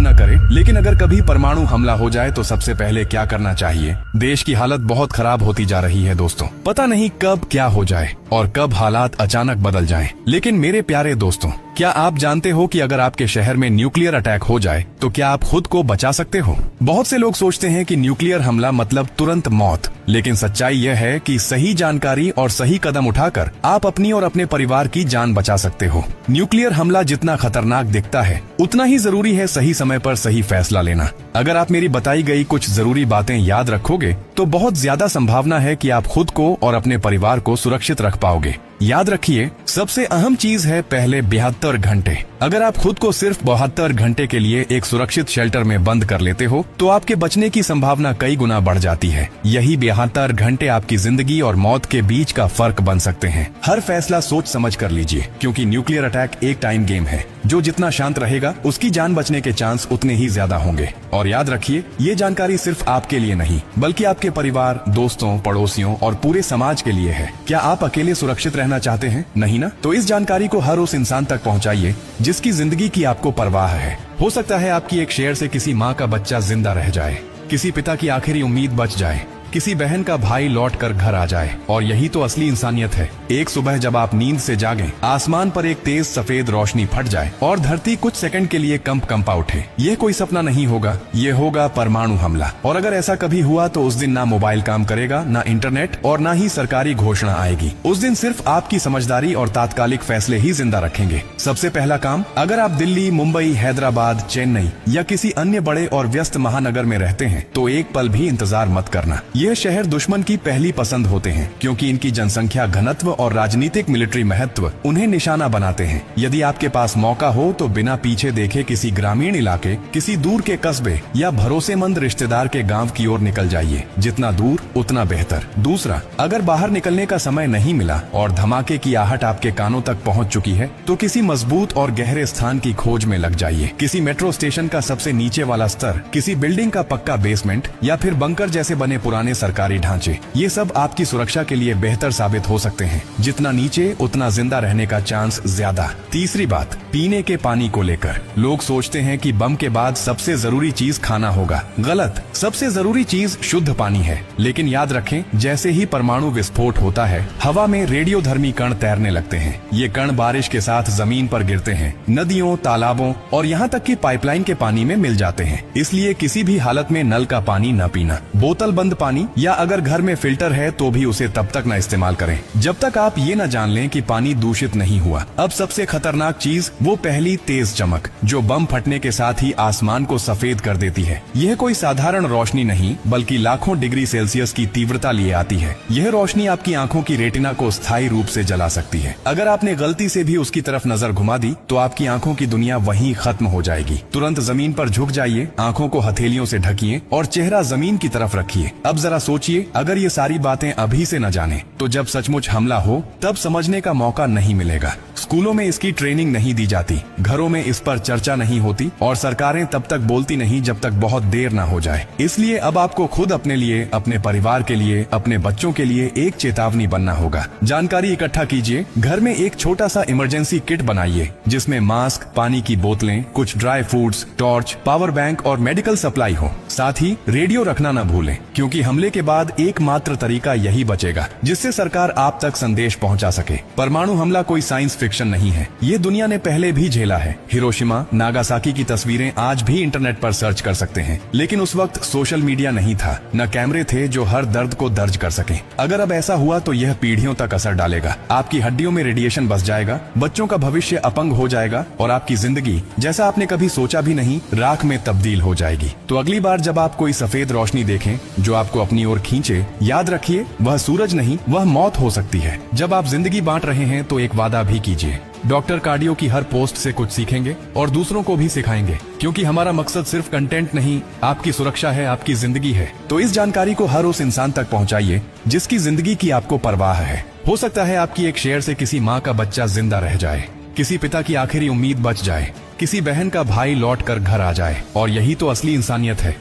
न करें, लेकिन अगर कभी परमाणु हमला हो जाए तो सबसे पहले क्या करना चाहिए। देश की हालत बहुत खराब होती जा रही है दोस्तों। पता नहीं कब क्या हो जाए और कब हालात अचानक बदल जाएं। लेकिन मेरे प्यारे दोस्तों, क्या आप जानते हो कि अगर आपके शहर में न्यूक्लियर अटैक हो जाए तो क्या आप खुद को बचा सकते हो। बहुत से लोग सोचते हैं कि न्यूक्लियर हमला मतलब तुरंत मौत, लेकिन सच्चाई यह है कि सही जानकारी और सही कदम उठाकर आप अपनी और अपने परिवार की जान बचा सकते हो। न्यूक्लियर हमला जितना खतरनाक दिखता है, उतना ही जरूरी है सही समय पर सही फैसला लेना। अगर आप मेरी बताई गई कुछ जरूरी बातें याद रखोगे तो बहुत ज्यादा संभावना है कि आप खुद को और अपने परिवार को सुरक्षित रख पाओगे। याद रखिए, सबसे अहम चीज है पहले 72 घंटे। अगर आप खुद को सिर्फ 72 घंटे के लिए एक सुरक्षित शेल्टर में बंद कर लेते हो तो आपके बचने की संभावना कई गुना बढ़ जाती है। यही 72 घंटे आपकी जिंदगी और मौत के बीच का फर्क बन सकते हैं। हर फैसला सोच समझ कर लीजिए, क्योंकि न्यूक्लियर अटैक एक टाइम गेम है। जो जितना शांत रहेगा उसकी जान बचने के चांस उतने ही ज्यादा होंगे। और याद रखिए, ये जानकारी सिर्फ आपके लिए नहीं बल्कि आपके परिवार, दोस्तों, पड़ोसियों और पूरे समाज के लिए है। क्या आप अकेले सुरक्षित रहना चाहते हैं? नहीं ना? तो इस जानकारी को हर उस इंसान तक पहुंचाइए जिसकी जिंदगी की आपको परवाह है। हो सकता है आपकी एक शेयर से किसी माँ का बच्चा जिंदा रह जाए, किसी पिता की आखिरी उम्मीद बच जाए, किसी बहन का भाई लौट कर घर आ जाए। और यही तो असली इंसानियत है। एक सुबह जब आप नींद से जागें, आसमान पर एक तेज सफेद रोशनी फट जाए और धरती कुछ सेकंड के लिए कंपा उठे। यह कोई सपना नहीं होगा, ये होगा परमाणु हमला। और अगर ऐसा कभी हुआ तो उस दिन ना मोबाइल काम करेगा, ना इंटरनेट और ना ही सरकारी घोषणा आएगी। उस दिन सिर्फ आपकी समझदारी और तात्कालिक फैसले ही जिंदा रखेंगे। सबसे पहला काम, अगर आप दिल्ली, मुंबई, हैदराबाद, चेन्नई या किसी अन्य बड़े और व्यस्त महानगर में रहते हैं तो एक पल भी इंतजार मत करना। यह शहर दुश्मन की पहली पसंद होते हैं, क्योंकि इनकी जनसंख्या घनत्व और राजनीतिक मिलिट्री महत्व उन्हें निशाना बनाते हैं। यदि आपके पास मौका हो तो बिना पीछे देखे किसी ग्रामीण इलाके, किसी दूर के कस्बे या भरोसेमंद रिश्तेदार के गांव की ओर निकल जाइए। जितना दूर उतना बेहतर। दूसरा, अगर बाहर निकलने का समय नहीं मिला और धमाके की आहट आपके कानों तक पहुंच चुकी है तो किसी मजबूत और गहरे स्थान की खोज में लग जाइए। किसी मेट्रो स्टेशन का सबसे नीचे वाला स्तर, किसी बिल्डिंग का पक्का बेसमेंट या फिर बंकर जैसे बने पुराने सरकारी ढांचे, ये सब आपकी सुरक्षा के लिए बेहतर साबित हो सकते हैं। जितना नीचे उतना जिंदा रहने का चांस ज्यादा। तीसरी बात, पीने के पानी को लेकर लोग सोचते हैं कि बम के बाद सबसे जरूरी चीज खाना होगा। गलत। सबसे जरूरी चीज शुद्ध पानी है। लेकिन याद रखें, जैसे ही परमाणु विस्फोट होता है, हवा में रेडियोधर्मी कण तैरने लगते हैं। ये कण बारिश के साथ जमीन पर गिरते हैं, नदियों, तालाबों और यहाँ तक कि पाइपलाइन के पानी में मिल जाते हैं। इसलिए किसी भी हालत में नल का पानी न पीना। बोतल बंद पानी या अगर घर में फिल्टर है तो भी उसे तब तक न इस्तेमाल करें जब तक आप ये न जान लें कि पानी दूषित नहीं हुआ। अब सबसे खतरनाक चीज, वो पहली तेज चमक जो बम फटने के साथ ही आसमान को सफेद कर देती है। यह कोई साधारण रोशनी नहीं बल्कि लाखों डिग्री सेल्सियस की तीव्रता लिए आती है। यह रोशनी आपकी आंखों की रेटिना को स्थायी रूप से जला सकती है। अगर आपने गलती से भी उसकी तरफ नजर घुमा दी तो आपकी आंखों की दुनिया वहीं खत्म हो जाएगी। तुरंत जमीन पर झुक जाइए, आंखों को हथेलियों से ढकिए और चेहरा जमीन की तरफ रखिए। अब जरा सोचिए, अगर ये सारी बातें अभी से न जाने तो जब सचमुच हमला हो तब समझने का मौका नहीं मिलेगा। स्कूलों में इसकी ट्रेनिंग नहीं दी जाती, घरों में इस पर चर्चा नहीं होती और सरकारें तब तक बोलती नहीं जब तक बहुत देर न हो जाए। इसलिए अब आपको खुद अपने लिए, अपने परिवार के लिए, अपने बच्चों के लिए एक चेतावनी बनना होगा। जानकारी इकट्ठा कीजिए, घर में एक छोटा सा इमरजेंसी किट बनाइए जिसमें मास्क, पानी की बोतलें, कुछ dry fruits, torch, power bank और मेडिकल सप्लाई हो। साथ ही रेडियो रखना न भूलें, क्योंकि हमले के बाद एकमात्र तरीका यही बचेगा जिससे सरकार आप तक संदेश पहुंचा सके। परमाणु हमला कोई साइंस फिक्शन नहीं है, ये दुनिया ने पहले भी झेला है। हिरोशिमा, नागासाकी की तस्वीरें आज भी इंटरनेट पर सर्च कर सकते हैं, लेकिन उस वक्त सोशल मीडिया नहीं था, न कैमरे थे जो हर दर्द को दर्ज कर सके। अगर अब ऐसा हुआ तो यह पीढ़ियों तक असर डालेगा। आपकी हड्डियों में रेडिएशन बस जाएगा, बच्चों का भविष्य अपंग हो जाएगा और आपकी जिंदगी, जैसा आपने कभी सोचा भी नहीं, राख में तब्दील हो जाएगी। तो अगली बार जब आप कोई सफेद रोशनी देखें जो आपको अपनी ओर खींचे, याद रखिए वह सूरज नहीं, वह मौत हो सकती है। जब आप जिंदगी बांट रहे हैं तो एक वादा भी कीजिए। डॉक्टर कार्डियो की हर पोस्ट से कुछ सीखेंगे और दूसरों को भी सिखाएंगे, क्योंकि हमारा मकसद सिर्फ कंटेंट नहीं, आपकी सुरक्षा है, आपकी जिंदगी है। तो इस जानकारी को हर उस इंसान तक पहुंचाइए जिसकी जिंदगी की आपको परवाह है। हो सकता है आपकी एक शेयर से किसी माँ का बच्चा जिंदा रह जाए, किसी पिता की आखिरी उम्मीद बच जाए, किसी बहन का भाई लौट कर घर आ जाए। और यही तो असली इंसानियत है।